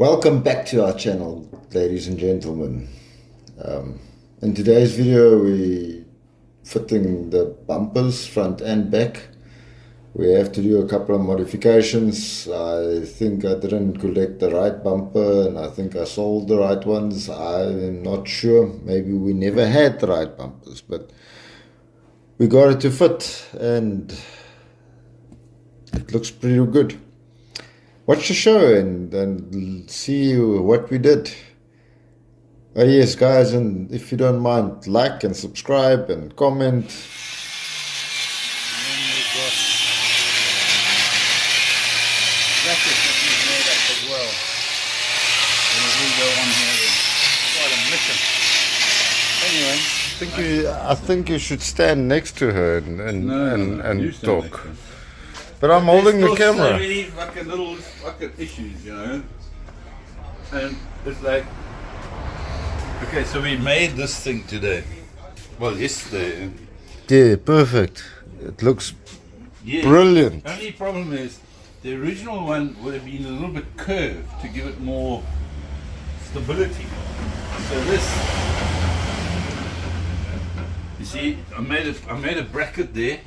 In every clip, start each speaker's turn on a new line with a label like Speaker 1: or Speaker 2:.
Speaker 1: Welcome back to our channel, ladies and gentlemen. In today's video we fitting the bumpers front and back. We have to do a couple of modifications. I think I didn't collect the right bumper and I think I sold the right ones. I'm not sure, maybe we never had the right bumpers, but we got it to fit and it looks pretty good. Watch the show and see what we did. Oh yes guys, and if you don't mind, like and subscribe and comment.
Speaker 2: And then we've got brackets that we've made up as well. And it will go on here then. Quite a mission. Anyway.
Speaker 1: I think you should stand next to her and talk.
Speaker 2: Mission.
Speaker 1: But I'm holding the
Speaker 2: There's
Speaker 1: camera.
Speaker 2: so many fucking little fucking issues, you know. And it's like, okay, so we made this thing today. Well, yesterday.
Speaker 1: Yeah, perfect. It looks
Speaker 2: Yeah.
Speaker 1: brilliant.
Speaker 2: Only problem is the original one would have been a little bit curved to give it more stability. So this, you see, I made a bracket there.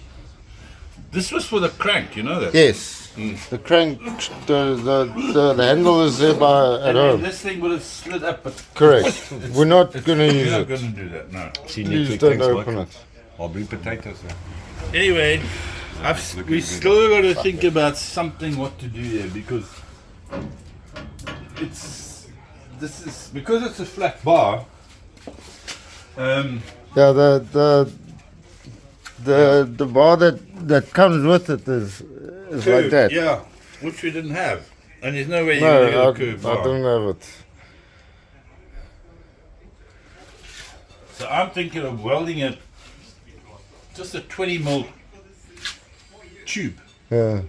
Speaker 2: This was for the crank, you know that?
Speaker 1: Yes. The crank, the handle is there at
Speaker 2: And
Speaker 1: home.
Speaker 2: this thing would have slid up, but
Speaker 1: Correct. We're not going to use
Speaker 2: we're not
Speaker 1: it.
Speaker 2: going to do that, no.
Speaker 1: Please don't open it.
Speaker 3: I'll bring potatoes now.
Speaker 2: Anyway, we still got to think about something what to do here because because it's a flat bar.
Speaker 1: Yeah, the bar that comes with it is like that.
Speaker 2: Yeah, which we didn't have, and there's no way
Speaker 1: No,
Speaker 2: you can get a curved
Speaker 1: I
Speaker 2: bar.
Speaker 1: don't have it.
Speaker 2: So I'm thinking of welding it just a 20mm tube
Speaker 1: Yeah,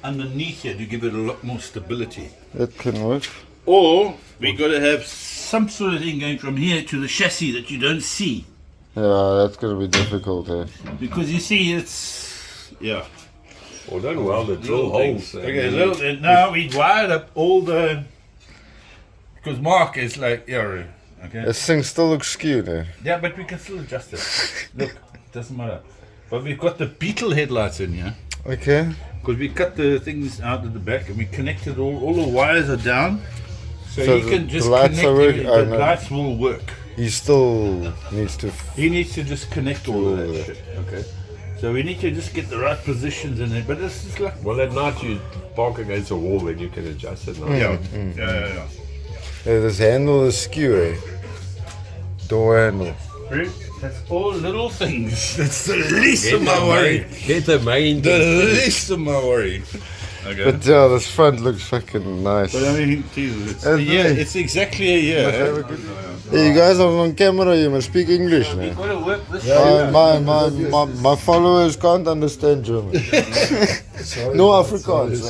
Speaker 2: underneath here to give it a lot more stability.
Speaker 1: that can work.
Speaker 2: Or we got to have some sort of thing going from here to the chassis that you don't see.
Speaker 1: Yeah, that's going to be difficult.
Speaker 2: Because you see, it's, yeah.
Speaker 3: Well, don't weld it, drill holes.
Speaker 2: Okay, now we wired up all the, because Mark is like, yeah, okay.
Speaker 1: This thing still looks skewed.
Speaker 2: Yeah, but we can still adjust it. Look, it doesn't matter. But we've got the Beetle headlights in here.
Speaker 1: Okay.
Speaker 2: Because we cut the things out at the back and we connected all the wires are down. So
Speaker 1: So
Speaker 2: he can just
Speaker 1: the lights
Speaker 2: connect
Speaker 1: are working?
Speaker 2: the
Speaker 1: Oh, no.
Speaker 2: lights will work.
Speaker 1: He still needs to.
Speaker 2: He needs to just connect all of
Speaker 1: All
Speaker 2: that
Speaker 1: of
Speaker 2: shit. Okay. So we need to just get the right positions in it. But it's just like,
Speaker 3: Well, at night you park against a wall, then you can adjust it now.
Speaker 2: yeah.
Speaker 1: This handle is skew. Door handle.
Speaker 2: That's all little things. That's the least of my worry.
Speaker 3: Get the main
Speaker 2: The
Speaker 3: thing.
Speaker 2: least of my worry. Okay.
Speaker 1: But yeah, this front looks fucking nice.
Speaker 2: But I mean, Jesus, it's
Speaker 1: And
Speaker 2: a year.
Speaker 1: they-
Speaker 2: It's exactly a year.
Speaker 1: Hey, you guys are on camera, you must speak English
Speaker 2: We've
Speaker 1: now.
Speaker 2: got to work this
Speaker 1: My followers can't understand German. No Afrikaans.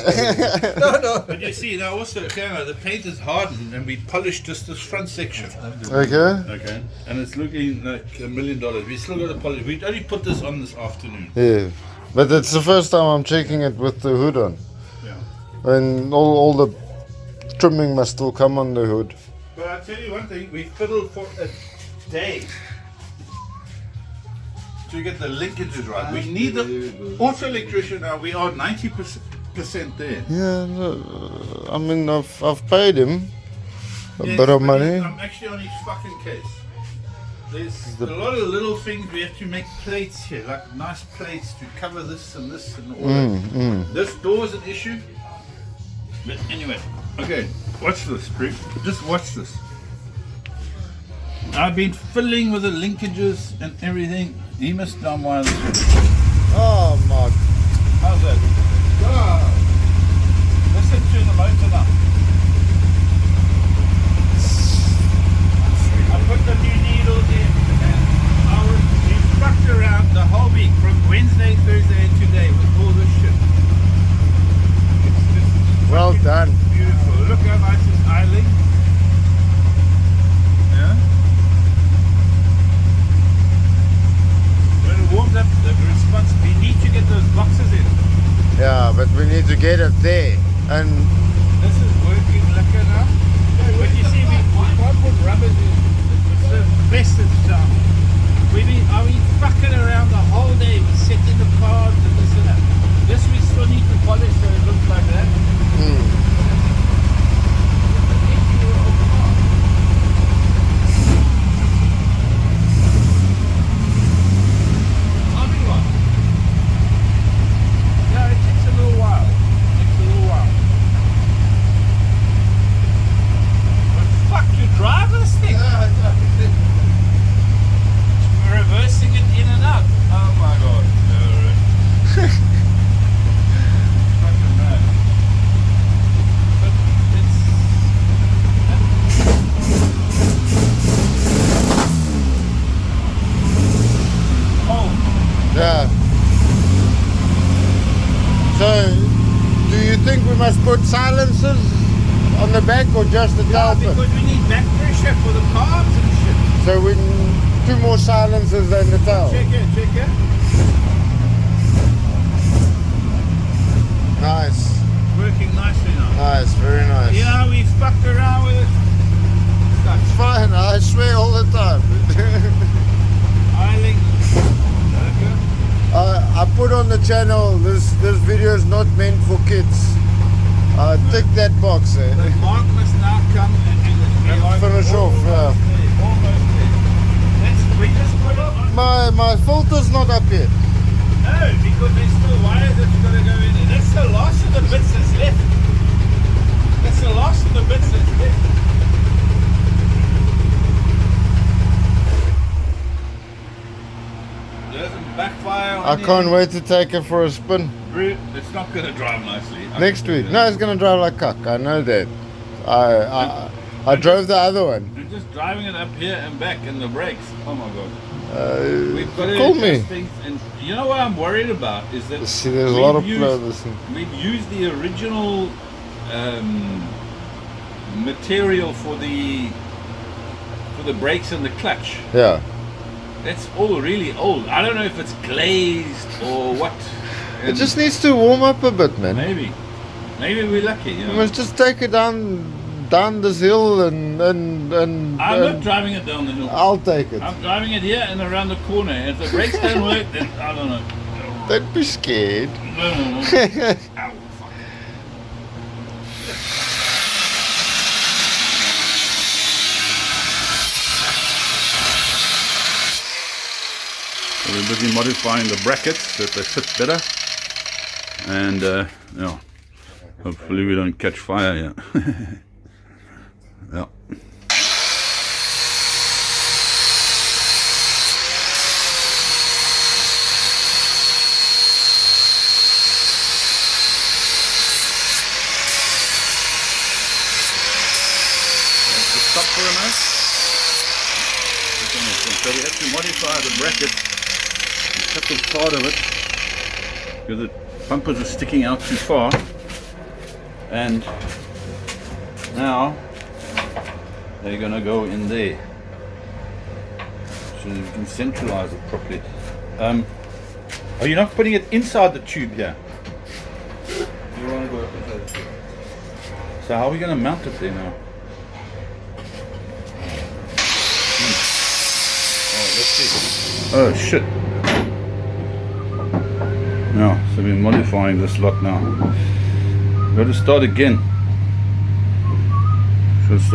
Speaker 2: No. But you see, now also, the paint is hardened and we polished just this front section.
Speaker 1: Okay.
Speaker 2: Okay. And it's looking like $1 million. We still got to polish. We only put this on this afternoon.
Speaker 1: Yeah. But it's the first time I'm checking it with the hood on.
Speaker 2: Yeah.
Speaker 1: And all the trimming must still come on the hood.
Speaker 2: But I'll tell you one thing, we fiddled for a day to get the linkages right. We need the auto electrician now. We are 90% there.
Speaker 1: Yeah, no, I mean, I've paid him a
Speaker 2: Yes,
Speaker 1: bit of
Speaker 2: but
Speaker 1: money.
Speaker 2: I'm actually on his fucking case. There's a lot of little things we have to make plates here, like nice plates to cover this and this and all that. This door is an issue. But anyway, okay, watch this, Rick. Just watch this. I've been fiddling with the linkages and everything. He must know why this is.
Speaker 1: Oh my.
Speaker 2: How's that? God. Listen to the motor now. I put the new needles in and I was instructed around the whole week from Wednesday, Thursday and today with all this shit. It's just
Speaker 1: Well done.
Speaker 2: beautiful. Look how nice it's idling. Yeah. When it warms up, the response, we need to get those boxes in.
Speaker 1: Yeah, but we need to get it there. And
Speaker 2: This is working lekker now. best of time. Are we fucking around the whole day? We setting the carbs and this and that. This we still need to polish so it looks like that. Yeah, it takes a little while. But fuck, you drive this thing? Reversing it in and out. Oh my god. Fucking mad. But it's... Oh.
Speaker 1: Yeah. So, do you think we must put silencers on the back or just the
Speaker 2: Yeah,
Speaker 1: tailpipe?
Speaker 2: because we need back pressure for the carbs and shit.
Speaker 1: So we two more silencers than the tail.
Speaker 2: Check it.
Speaker 1: Nice.
Speaker 2: Working nicely now.
Speaker 1: Nice, very nice.
Speaker 2: Yeah, we fucked around with it.
Speaker 1: It's fine, I swear all the time.
Speaker 2: Eiling.
Speaker 1: I put on the channel, this video is not meant for kids. Tick that box there.
Speaker 2: The mark must now come and
Speaker 1: Finish off, yeah.
Speaker 2: Almost there. We just put it on.
Speaker 1: My filter's not up yet.
Speaker 2: No, because there's still wires that's got to go in there. That's the last of the bits that's left. That's the last of the bits that's left. Doesn't backfire on
Speaker 1: I can't wait to take it for a spin.
Speaker 2: It's not going to drive nicely.
Speaker 1: Next week. No, it's going to drive like cock. I know that. I drove the other one.
Speaker 2: And just driving it up here and back and the brakes. Oh my god. We've got to
Speaker 1: call me.
Speaker 2: adjust things. And you know what I'm worried about is that
Speaker 1: See, there's a lot of this thing.
Speaker 2: we've used the original material for the brakes and the clutch.
Speaker 1: Yeah.
Speaker 2: That's all really old. I don't know if it's glazed or what.
Speaker 1: It just needs to warm up a bit, man.
Speaker 2: Maybe we're lucky. You
Speaker 1: You
Speaker 2: know?
Speaker 1: must just take it down this hill and
Speaker 2: I'm not driving it down the hill.
Speaker 1: I'll take it.
Speaker 2: I'm driving it here and around the corner. If the brakes don't work, then I don't know.
Speaker 1: Don't be scared.
Speaker 2: No. Ow, fuck. So we're busy modifying the brackets so that they fit better. And, hopefully we don't catch fire here. Yeah. Stop for a minute. So we have to modify the bracket and cut the part of it because the bumpers are sticking out too far. And now they're going to go in there so that we can centralize it properly. Are you not putting it inside the tube here? You want to go inside the tube. So how are we going to mount it there now? Oh shit. Now, so we're modifying this lot now. We've got to start again. We've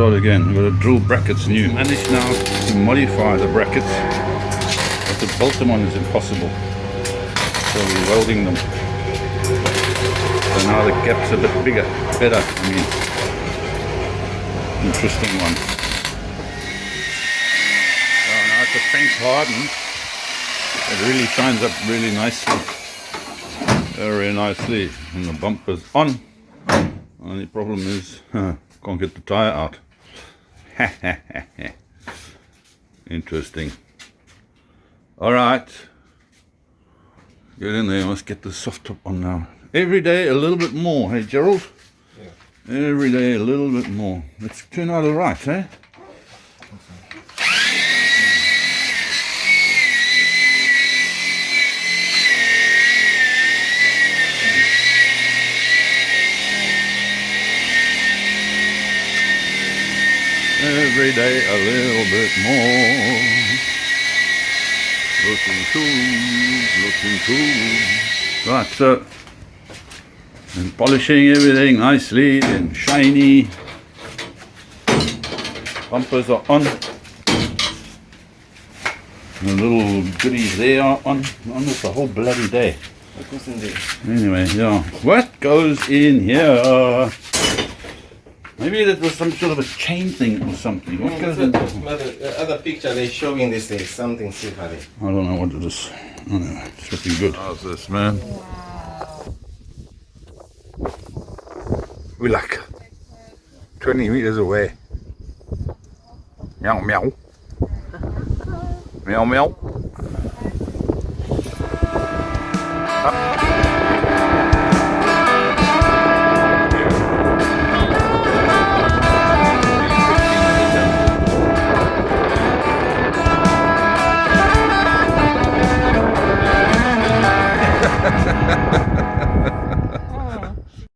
Speaker 2: got to drill brackets new. Managed now to modify the brackets, but to bolt them on is impossible. So we're welding them. So now the gap's a bit better. I mean, interesting one. The paint hardened, it really shines up really nicely, very nicely, and the bumper's on. Only problem is, can't get the tire out. Interesting. Alright, get in there, let's get the soft top on now. Every day a little bit more, hey Gerald? Yeah. Every day a little bit more. Let's turn out alright, eh? Every every day a little bit more. Looking cool. Right, so and polishing everything nicely and shiny. Bumpers are on. The little goodies there are on it the whole bloody day.
Speaker 4: What goes in there?
Speaker 2: Anyway, yeah. What goes in here? Maybe that was some sort of a chain thing or something. What goes in there?
Speaker 4: The other picture they showing this thing, something silver.
Speaker 2: I don't know what it is. Anyway, it's looking good. How's this, man?
Speaker 5: We're like 20 meters away. Meow meow. Meow meow.